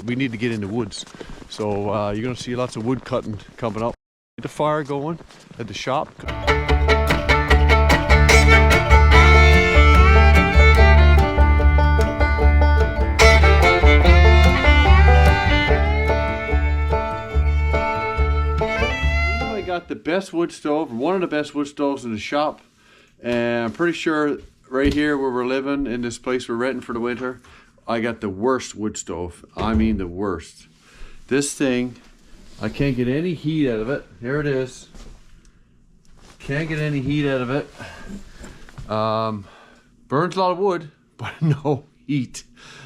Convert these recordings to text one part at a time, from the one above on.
We need to get in the woods, so you're going to see lots of wood cutting coming up. Get the fire going at the shop. I got the best wood stove, one of the best wood stoves in the shop, and I'm pretty sure right here where we're living in this place we're renting for the winter, I got the worst wood stove. I mean the worst. This thing, I can't get any heat out of it. There it is. Can't get any heat out of it. Burns a lot of wood, but no heat.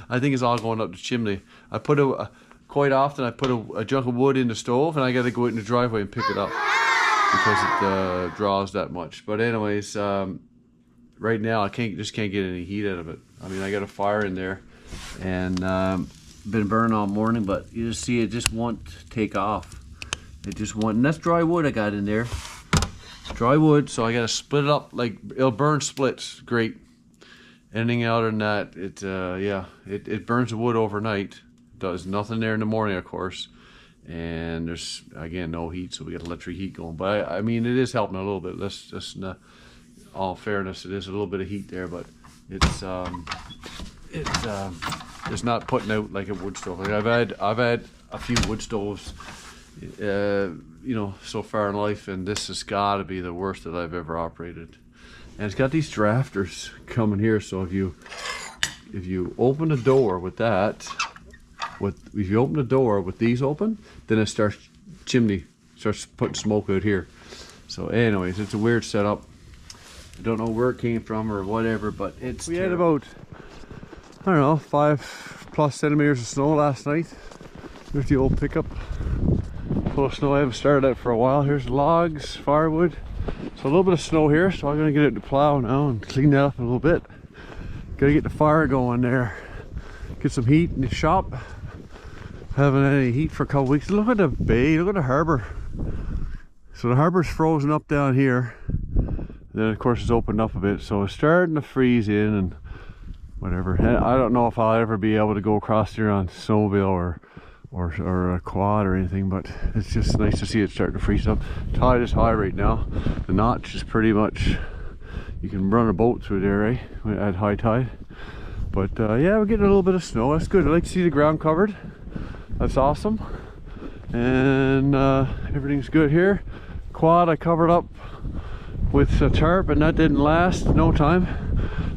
I think it's all going up the chimney. I put quite often I put a chunk of wood in the stove and I got to go out in the driveway and pick it up because it draws that much. But anyways, right now I just can't get any heat out of it. I mean, I got a fire in there and been burning all morning, but you just see it just won't take off. It just won't, and that's dry wood I got in there. Dry wood, so I got to split it up. Like, it'll burn splits, great. Anything other than that, it burns the wood overnight. Does nothing there in the morning, of course. And there's, again, no heat, so we got electric heat going. But I mean, it is helping a little bit. Let's just, all fairness, it is a little bit of heat there, but it's not putting out like a wood stove. Like I've had a few wood stoves, you know, so far in life, and this has got to be the worst that I've ever operated. And it's got these drafters coming here, so if you open the door with that, if you open the door with these open, then it starts putting smoke out here. So anyways, it's a weird setup. I don't know where it came from or whatever, but it's we terrible. Had about, I don't know, 5+ centimeters of snow last night. There's the old pickup full of snow. I haven't started out for a while. Here's logs, firewood. So a little bit of snow here, so I'm gonna get it to plow now and clean that up a little bit. Gotta get the fire going there. Get some heat in the shop. Haven't had any heat for a couple weeks. Look at the bay, look at the harbor. So the harbor's frozen up down here. Then of course it's opened up a bit, so it's starting to freeze in and whatever. I don't know if I'll ever be able to go across here on snowmobile or a quad or anything, but it's just nice to see it starting to freeze up. Tide is high right now. The notch is pretty much, you can run a boat through there, eh, at high tide. But yeah, we're getting a little bit of snow. That's good. I like to see the ground covered. That's awesome. And everything's good here. Quad I covered up with a tarp, and that didn't last no time.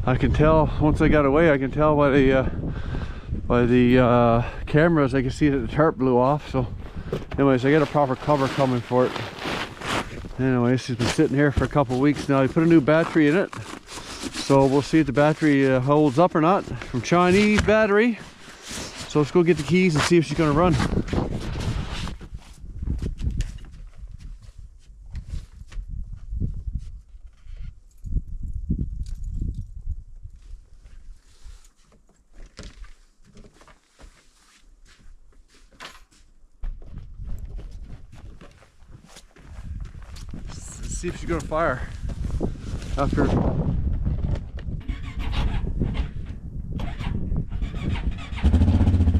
I can tell once I got away. I can tell by the cameras. I can see that the tarp blew off. So anyways, I got a proper cover coming for it. Anyways, it's been sitting here for a couple of weeks now. I put a new battery in it, so we'll see if the battery holds up or not. From Chinese battery. So let's go get the keys and see if she's gonna run. Let's see if she's gonna fire after.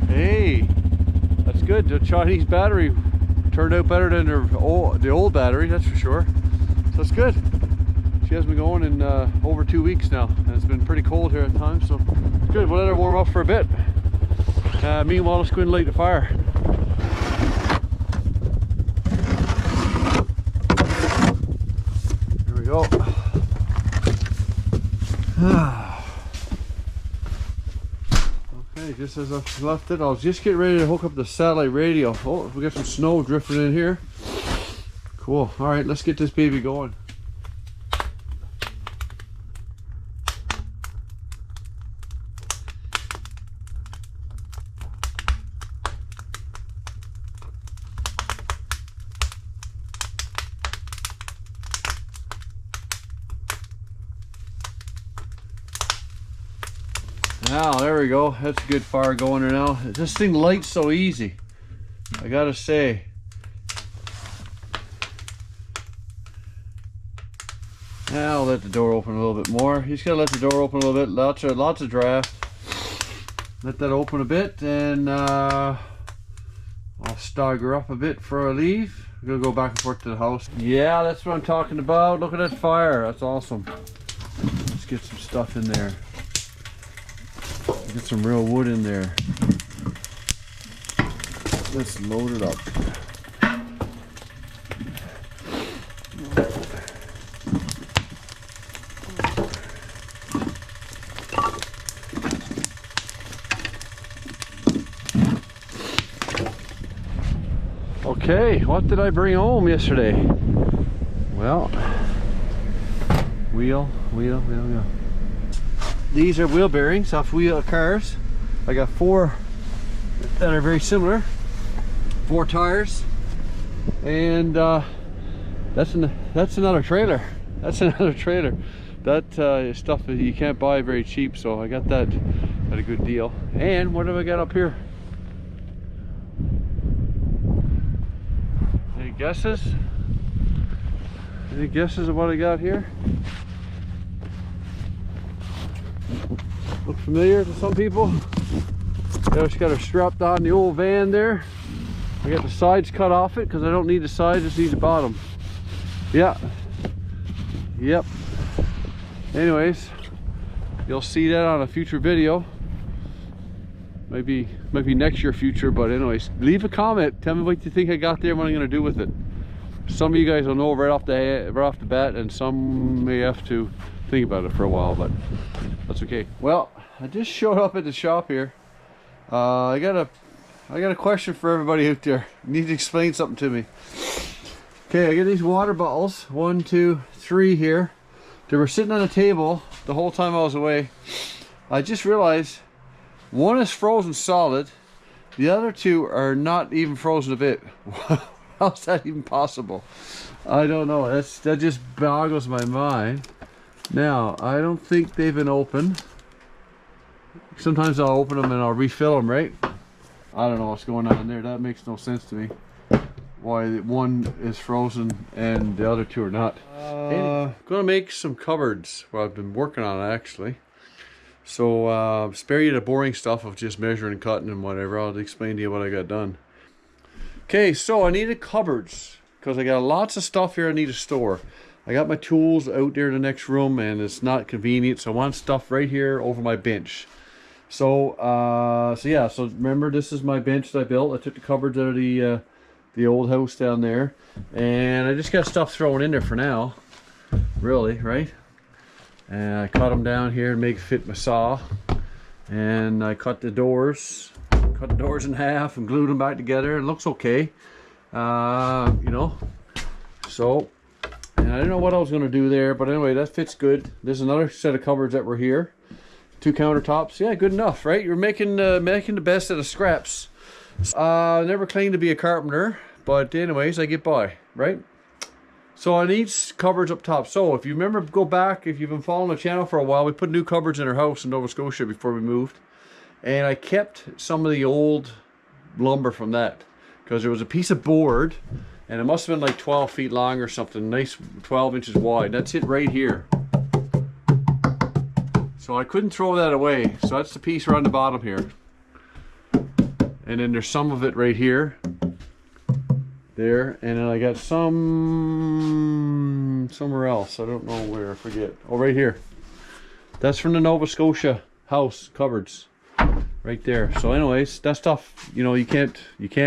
Hey, that's good. The Chinese battery turned out better than the old battery, that's for sure. So that's good. She has been going in over 2 weeks now, and it's been pretty cold here at times, so it's good. We'll let her warm up for a bit. Meanwhile, let's go and light the fire. Here we go. Just as I've left it, I was just getting ready to hook up the satellite radio. Oh, we got some snow drifting in here. Cool. All right, let's get this baby going. Now, there we go. That's a good fire going there now. This thing lights so easy, I gotta say. Now I'll let the door open a little bit more. You just gotta let the door open a little bit. Lots of draft. let that open a bit, and I'll stagger up a bit before I leave. I'm gonna go back and forth to the house. Yeah, that's what I'm talking about. Look at that fire. That's awesome. Let's get some stuff in there. Get some real wood in there. Let's load it up. Okay, what did I bring home yesterday? Well, wheel. These are wheel bearings off wheel cars. I got 4 that are very similar. 4 tires, and that's another trailer. That's another trailer. That stuff that you can't buy very cheap, so I got that at a good deal. And what have I got up here? Any guesses? Any guesses of what I got here? Look familiar to some people? I just got her strapped on the old van there. I got the sides cut off it because I don't need the sides, just need the bottom. Yeah. Yep. Anyways, you'll see that on a future video. Maybe next year future, but anyways, leave a comment. Tell me what you think I got there and what I'm gonna do with it. Some of you guys will know right off the bat, and some may have to think about it for a while, but that's okay. Well, I just showed up at the shop here. I got a question for everybody out there. You need to explain something to me. Okay, I got these water bottles, 1, 2, 3 here. They were sitting on a table the whole time I was away. I just realized one is frozen solid, the other 2 are not even frozen a bit. How's that even possible? I don't know. That just boggles my mind. Now, I don't think they've been opened. Sometimes I'll open them and I'll refill them, right? I don't know what's going on there. That makes no sense to me. Why one is frozen and the other 2 are not. Gonna make some cupboards. Well, I've been working on it actually. So spare you the boring stuff of just measuring and cutting and whatever. I'll explain to you what I got done. Okay, so I needed cupboards because I got lots of stuff here I need to store. I got my tools out there in the next room and it's not convenient, so I want stuff right here over my bench. So yeah, so remember, this is my bench that I built. I took the cupboards out of the old house down there, and I just got stuff thrown in there for now, really, right? And I cut them down here and make it fit my saw, and I cut the doors in half and glued them back together. It looks okay, you know. So, and I didn't know what I was going to do there, but anyway, that fits good. There's another set of cupboards that were here. 2 countertops. Yeah, good enough, right? You're making the best out of scraps. Never claimed to be a carpenter, but anyways, I get by, right? So I need cupboards up top. So if you remember, go back, if you've been following the channel for a while, we put new cupboards in our house in Nova Scotia before we moved. And I kept some of the old lumber from that, because there was a piece of board, and it must have been like 12 feet long or something, nice 12 inches wide. That's it right here. So I couldn't throw that away. So that's the piece right on the bottom here. And then there's some of it right here. There. And then I got some somewhere else. I don't know where, I forget. Oh, right here. That's from the Nova Scotia house cupboards. Right there. So anyways, that stuff, you know, you can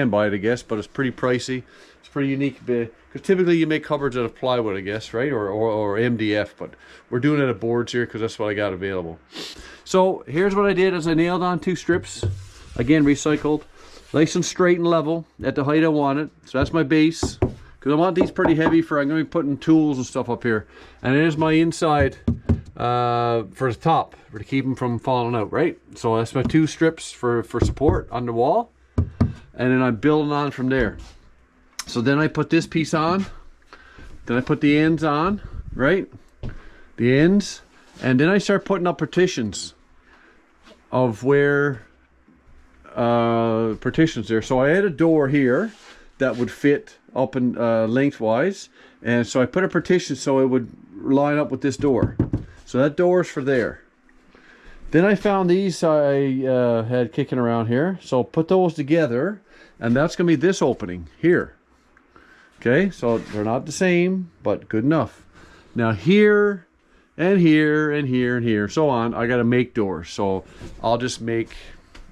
buy it, I guess, but it's pretty pricey. It's pretty unique, because typically you make cupboards out of plywood, I guess, right? Or MDF, but we're doing it at boards here because that's what I got available. So here's what I did: is I nailed on 2 strips, again recycled, nice and straight and level at the height I want it. So that's my base, because I want these pretty heavy for, I'm going to be putting tools and stuff up here. And there's my inside for the top, to keep them from falling out, right? So that's my 2 strips for support on the wall, and then I'm building on from there. So then I put this piece on, then I put the ends on, right? The ends, and then I start putting up partitions of where partitions there. So I had a door here that would fit up and lengthwise, and so I put a partition so it would line up with this door. So that door is for there. Then I found these I had kicking around here. So put those together, and that's going to be this opening here. Okay, so they're not the same, but good enough. Now here, and here, and here, and here, so on, I got to make doors. So I'll just make,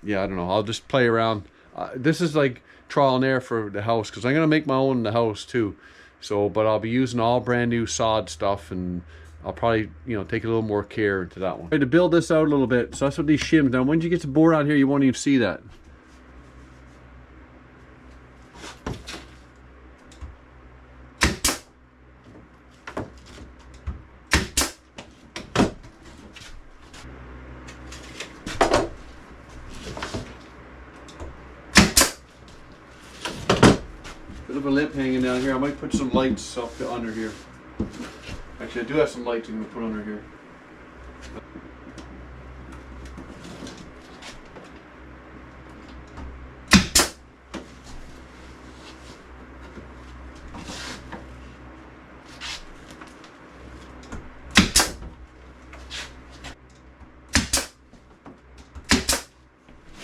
yeah, I don't know, I'll just play around. This is like trial and error for the house, because I'm going to make my own in the house too. So, but I'll be using all brand new sod stuff, and I'll probably, you know, take a little more care into that one. To build this out a little bit, so that's what these shims. Now, when you get the board on here, you won't even see that. Bit of a lip hanging down here. I might put some lights up to under here. Actually, I do have some lights I'm going to put under here.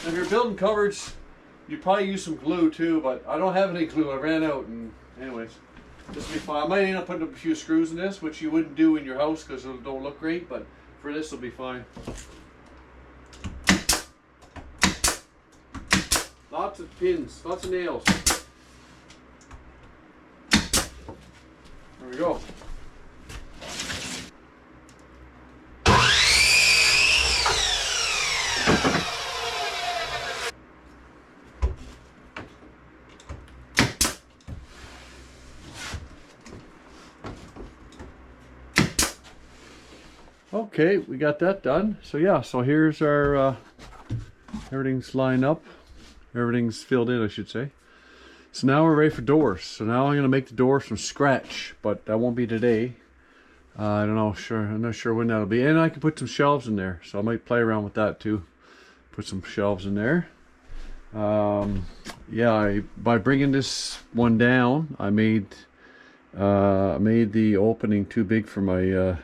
If you're building cupboards, you probably use some glue too, but I don't have any glue. I ran out, and anyways, this will be fine. I might end up putting a few screws in this, which you wouldn't do in your house because it don't look great, but for this it'll be fine. Lots of pins, lots of nails. There we go. Okay, we got that done. So yeah, so here's our, everything's lined up. Everything's filled in, I should say. So now we're ready for doors. So now I'm gonna make the doors from scratch, but that won't be today. I don't know, I'm not sure when that'll be. And I can put some shelves in there, so I might play around with that too. Put some shelves in there. Yeah, by bringing this one down, I made the opening too big for my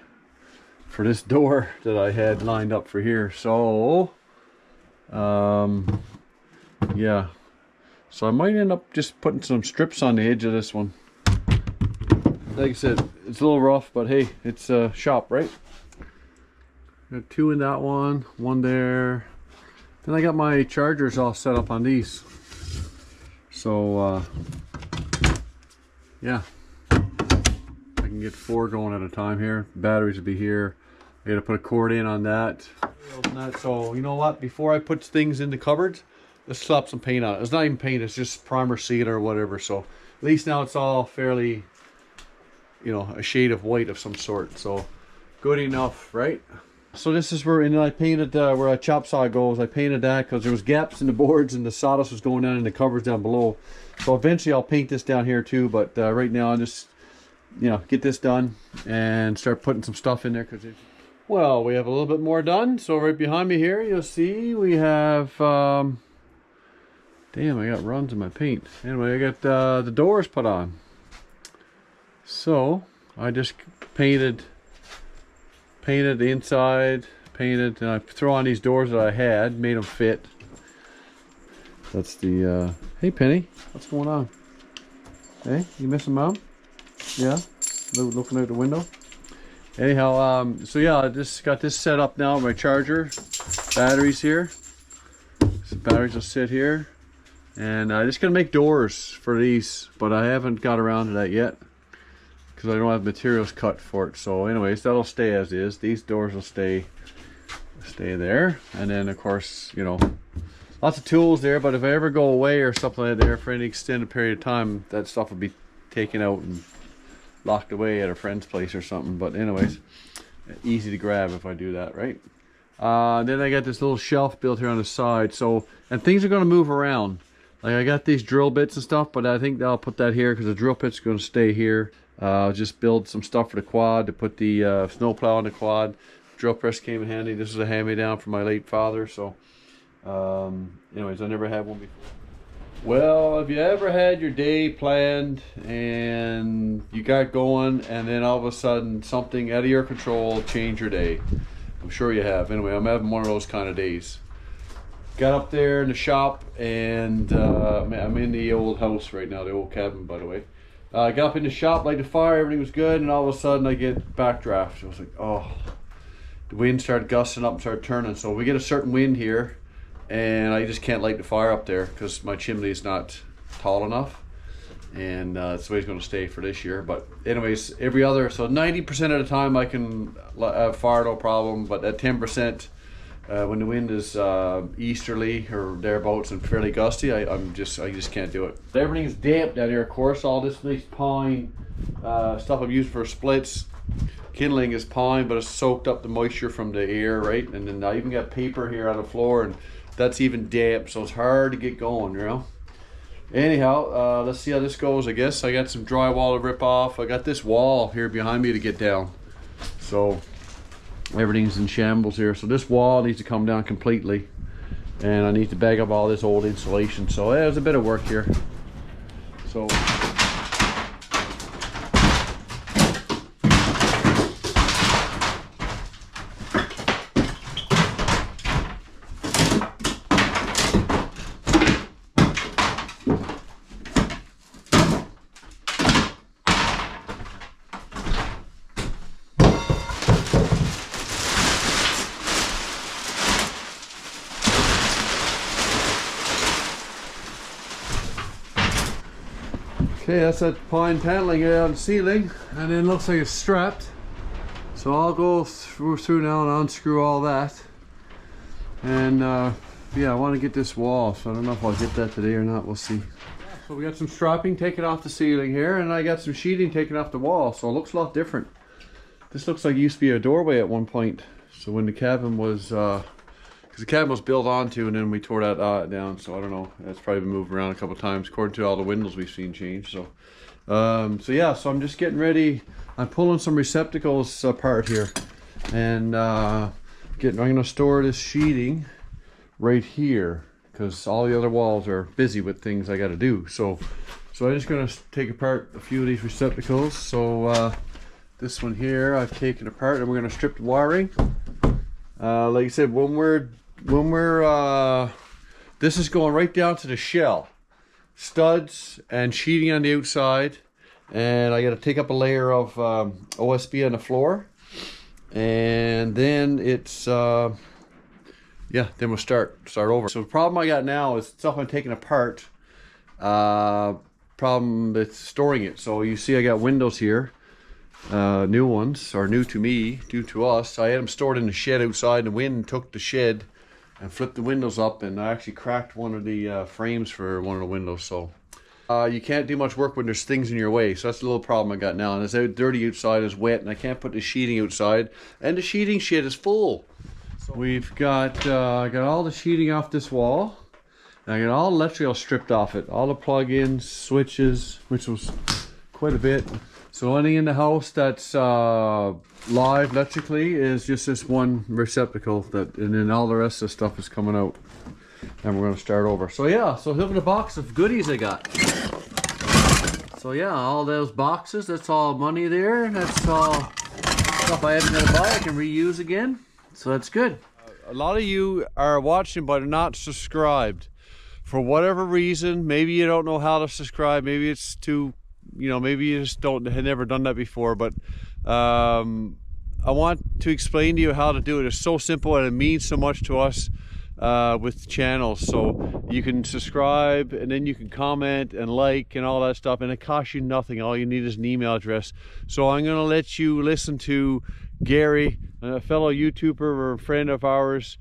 for this door that I had lined up for here. So yeah, so I might end up just putting some strips on the edge of this one. Like I said, it's a little rough, but hey, it's a shop, right? Got two in that one there. Then I got my chargers all set up on these. So yeah, I can get 4 going at a time here. Batteries will be here. I gotta put a cord in on that. So you know what? Before I put things in the cupboards, let's slap some paint on it. It's not even paint, it's just primer seal or whatever. So at least now it's all fairly, you know, a shade of white of some sort. So good enough, right? So this is where, and I painted where a chop saw goes. I painted that because there was gaps in the boards and the sawdust was going down in the covers down below. So eventually I'll paint this down here too, but right now I'll just, you know, get this done and start putting some stuff in there. Well, we have a little bit more done. So right behind me here, you'll see we have, damn, I got runs in my paint. Anyway, I got the doors put on. So I just painted the inside, and I throw on these doors that I had, made them fit. That's the, hey Penny, what's going on? Hey, you missing Mom? Yeah, looking out the window. Anyhow, so yeah, I just got this set up now, my charger, batteries here. So batteries will sit here. And I'm just gonna make doors for these, but I haven't got around to that yet because I don't have materials cut for it. So anyways, that'll stay as is. These doors will stay there. And then of course, you know, lots of tools there, but if I ever go away or something like that for any extended period of time, that stuff will be taken out and locked away at a friend's place or something. But anyways, easy to grab if I do that, right? Then I got this little shelf built here on the side. So, and things are going to move around. Like I got these drill bits and stuff, but I think I'll put that here because the drill bit's going to stay here. I'll just build some stuff for the quad to put the snowplow on the quad. Drill press came in handy. This is a hand-me-down from my late father. So, anyways, I never had one before. Well, have you ever had your day planned and you got going and then all of a sudden something out of your control changed your day? I'm sure you have. Anyway, I'm having one of those kind of days. Got up there in the shop, and I'm in the old house right now, the old cabin, by the way. Got up in the shop, lighted the fire, everything was good, and all of a sudden I get backdraft. I was like, oh, the wind started gusting up and started turning. So we get a certain wind here, and I just can't light the fire up there because my chimney is not tall enough. And that's the way it's going to stay for this year. But anyways, every other, so 90% of the time I can have fire, no problem. But at 10%, when the wind is easterly or thereabouts and fairly gusty, I just can't do it. Everything's damp down here, of course. All this nice pine stuff I'm using for splits. Kindling is pine, but it's soaked up the moisture from the air, right? And then I even got paper here on the floor, and that's even damp, so it's hard to get going, you know. Anyhow, let's see how this goes. I guess I got some drywall to rip off. I got this wall here behind me to get down, so everything's in shambles here. So this wall needs to come down completely, and I need to bag up all this old insulation. So there's a bit of work here. So okay, that's that pine paneling here on the ceiling, and then looks like it's strapped. So I'll go through now and unscrew all that. And yeah, I want to get this wall, so I don't know if I'll get that today or not. We'll see. So we got some strapping taken off the ceiling here, and I got some sheeting taken off the wall, so it looks a lot different. This looks like it used to be a doorway at one point. So when the cabin was, because the cabin was built onto, and then we tore that down, so I don't know. It's probably been moved around a couple of times according to all the windows we've seen change. So so yeah, so I'm just getting ready. I'm pulling some receptacles apart here, and I'm gonna store this sheeting right here because all the other walls are busy with things I got to do. So I'm just gonna take apart a few of these receptacles. So this one here I've taken apart, and we're gonna strip the wiring. Like I said, when we're this is going right down to the shell, studs and sheeting on the outside, and I got to take up a layer of OSB on the floor, and then it's yeah, then we'll start over. So the problem I got now is stuff I'm taking apart. Problem with storing it. So you see I got windows here. New ones, or new to me, new to us. I had them stored in the shed outside, and the wind took the shed and flipped the windows up, and I actually cracked one of the frames for one of the windows. So you can't do much work when there's things in your way. So that's a little problem I got now. And it's out dirty outside, it's wet, and I can't put the sheeting outside, and the sheeting shed is full. So we've got I got all the sheeting off this wall. And I got all the electrical stripped off it, all the plug-ins, switches, which was quite a bit. So anything in the house that's live electrically is just this one receptacle, and then all the rest of the stuff is coming out. And we're going to start over. So yeah, so look at the box of goodies I got. So yeah, all those boxes, that's all money there. That's all stuff I haven't got to buy, I can reuse again. So that's good. A lot of you are watching but are not subscribed. For whatever reason, maybe you don't know how to subscribe, maybe it's too, you know, maybe you just had never done that before, but I want to explain to you how to do it. It's so simple, and it means so much to us with channels. So you can subscribe, and then you can comment and like and all that stuff, and it costs you nothing. All you need is an email address. So I'm going to let you listen to Gary, a fellow YouTuber or a friend of ours,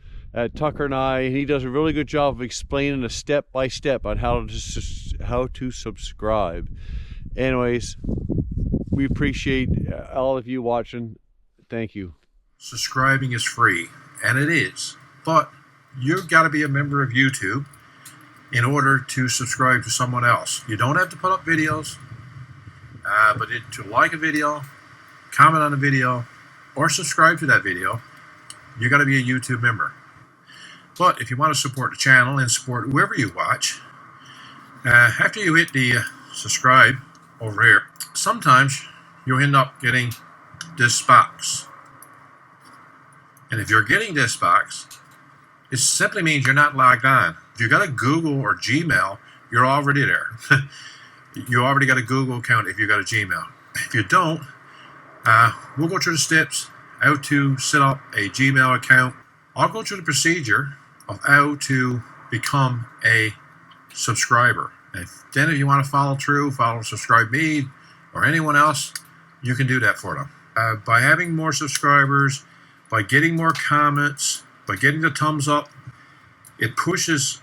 Tucker and I. He does a really good job of explaining a step-by-step on how to subscribe. Anyways, we appreciate all of you watching. Thank you. Subscribing is free, and it is, but you've got to be a member of YouTube in order to subscribe to someone else. You don't have to put up videos, but to like a video, comment on a video, or subscribe to that video, you got to be a YouTube member. But if you want to support the channel and support whoever you watch, after you hit the subscribe over here, sometimes you'll end up getting this box. And if you're getting this box, it simply means you're not logged on. If you got a Google or Gmail, you're already there. You already got a Google account if you got a Gmail. If you don't, we'll go through the steps how to set up a Gmail account. I'll go through the procedure of how to become a subscriber. Then if you want to follow and subscribe me or anyone else, you can do that for them. By having more subscribers, by getting more comments, by getting the thumbs up, it pushes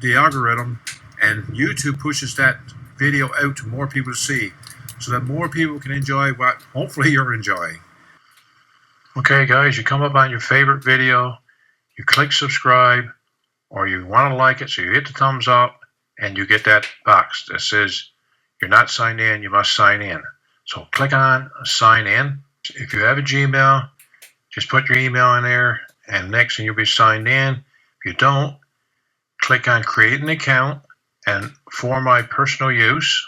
the algorithm, and YouTube pushes that video out to more people to see, so that more people can enjoy what hopefully you're enjoying. Okay guys, you come up on your favorite video, you click subscribe, or you want to like it, so you hit the thumbs up, and you get that box that says you're not signed in, you must sign in. So click on sign in. If you have a Gmail, just put your email in there, and next thing you'll be signed in. If you don't, click on create an account, and for my personal use,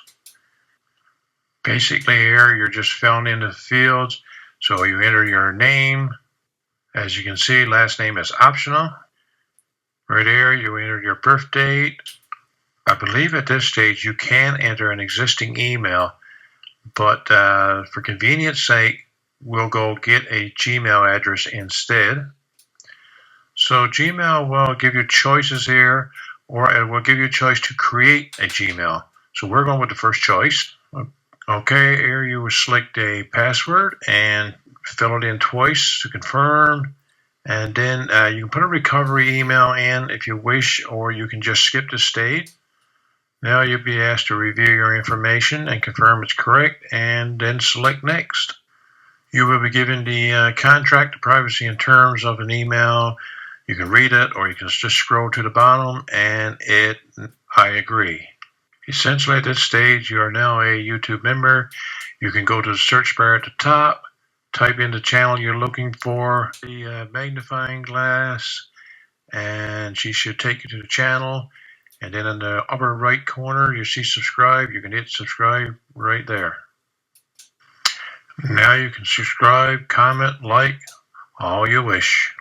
basically here you're just filling in the fields. So you enter your name. As you can see, last name is optional. Right here you enter your birth date. I believe at this stage you can enter an existing email, but for convenience sake, we'll go get a Gmail address instead. So Gmail will give you choices here, or it will give you a choice to create a Gmail. So we're going with the first choice. Okay, here you will select a password and fill it in twice to confirm. And then you can put a recovery email in if you wish, or you can just skip the state. Now you'll be asked to review your information and confirm it's correct, and then select next. You will be given the contract, the privacy and terms of an email. You can read it, or you can just scroll to the bottom and I agree. Essentially at this stage, you are now a YouTube member. You can go to the search bar at the top, type in the channel you're looking for, the magnifying glass, and she should take you to the channel. And then in the upper right corner, you see subscribe. You can hit subscribe right there. Now you can subscribe, comment, like, all you wish.